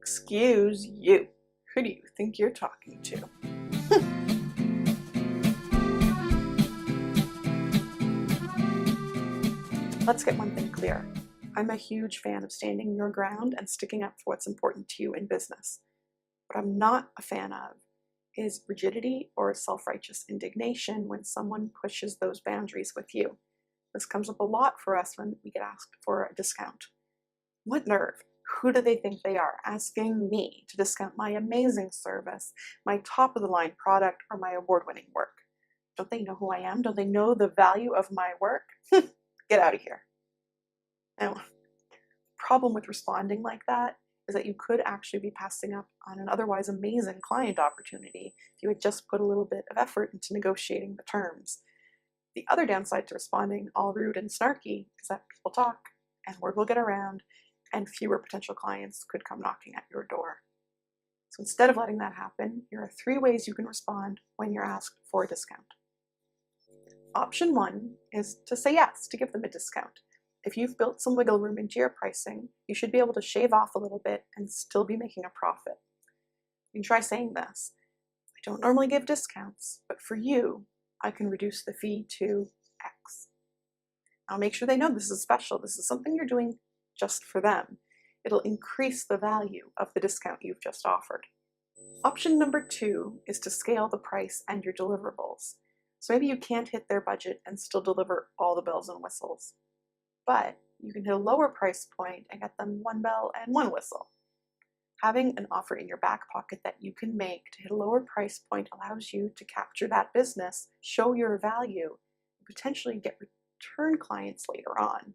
Excuse you. Who do you think you're talking to? Let's get one thing clear. I'm a huge fan of standing your ground and sticking up for what's important to you in business. What I'm not a fan of is rigidity or self-righteous indignation when someone pushes those boundaries with you. This comes up a lot for us when we get asked for a discount. What nerve? Who do they think they are asking me to discount my amazing service, my top-of-the-line product, or my award-winning work? Don't they know who I am? Don't they know the value of my work? Get out of here. Now, the problem with responding like that is that you could actually be passing up on an otherwise amazing client opportunity if you had just put a little bit of effort into negotiating the terms. The other downside to responding all rude and snarky is that people talk, and word will get around, and fewer potential clients could come knocking at your door. So instead of letting that happen, here are 3 ways you can respond when you're asked for a discount. Option 1 is to say yes, to give them a discount. If you've built some wiggle room into your pricing, you should be able to shave off a little bit and still be making a profit. You can try saying this: I don't normally give discounts, but for you, I can reduce the fee to X. I'll make sure they know this is special. This is something you're doing just for them. It'll increase the value of the discount you've just offered. Option number 2 is to scale the price and your deliverables. So maybe you can't hit their budget and still deliver all the bells and whistles, but you can hit a lower price point and get them 1 bell and 1 whistle. Having an offer in your back pocket that you can make to hit a lower price point allows you to capture that business, show your value, and potentially get return clients later on.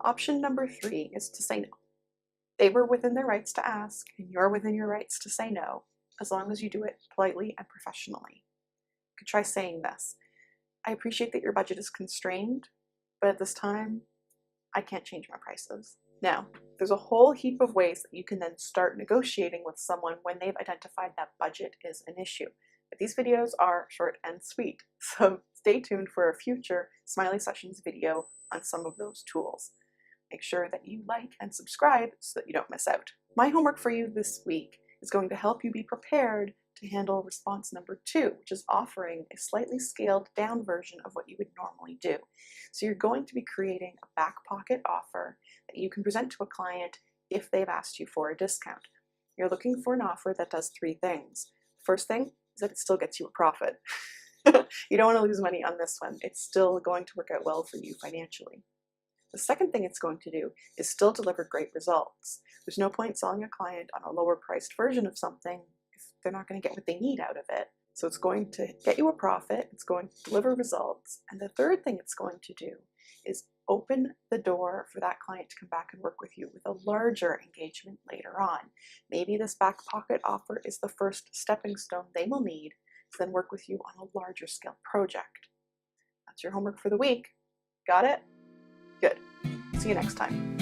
Option number 3 is to say no. They were within their rights to ask, and you're within your rights to say no, as long as you do it politely and professionally. You could try saying this: I appreciate that your budget is constrained, but at this time, I can't change my prices. Now, there's a whole heap of ways that you can then start negotiating with someone when they've identified that budget is an issue. But these videos are short and sweet, so stay tuned for a future Smiley Sessions video on some of those tools. Make sure that you like and subscribe so that you don't miss out. My homework for you this week is going to help you be prepared to handle response number 2, which is offering a slightly scaled down version of what you would normally do. So you're going to be creating a back pocket offer that you can present to a client if they've asked you for a discount. You're looking for an offer that does 3 things. First thing is that it still gets you a profit. You don't want to lose money on this one. It's still going to work out well for you financially. The second thing it's going to do is still deliver great results. There's no point selling a client on a lower priced version of something if they're not going to get what they need out of it. So it's going to get you a profit, it's going to deliver results, and the third thing it's going to do is open the door for that client to come back and work with you with a larger engagement later on. Maybe this back pocket offer is the first stepping stone they will need to then work with you on a larger scale project. That's your homework for the week. Got it? Good. See you next time.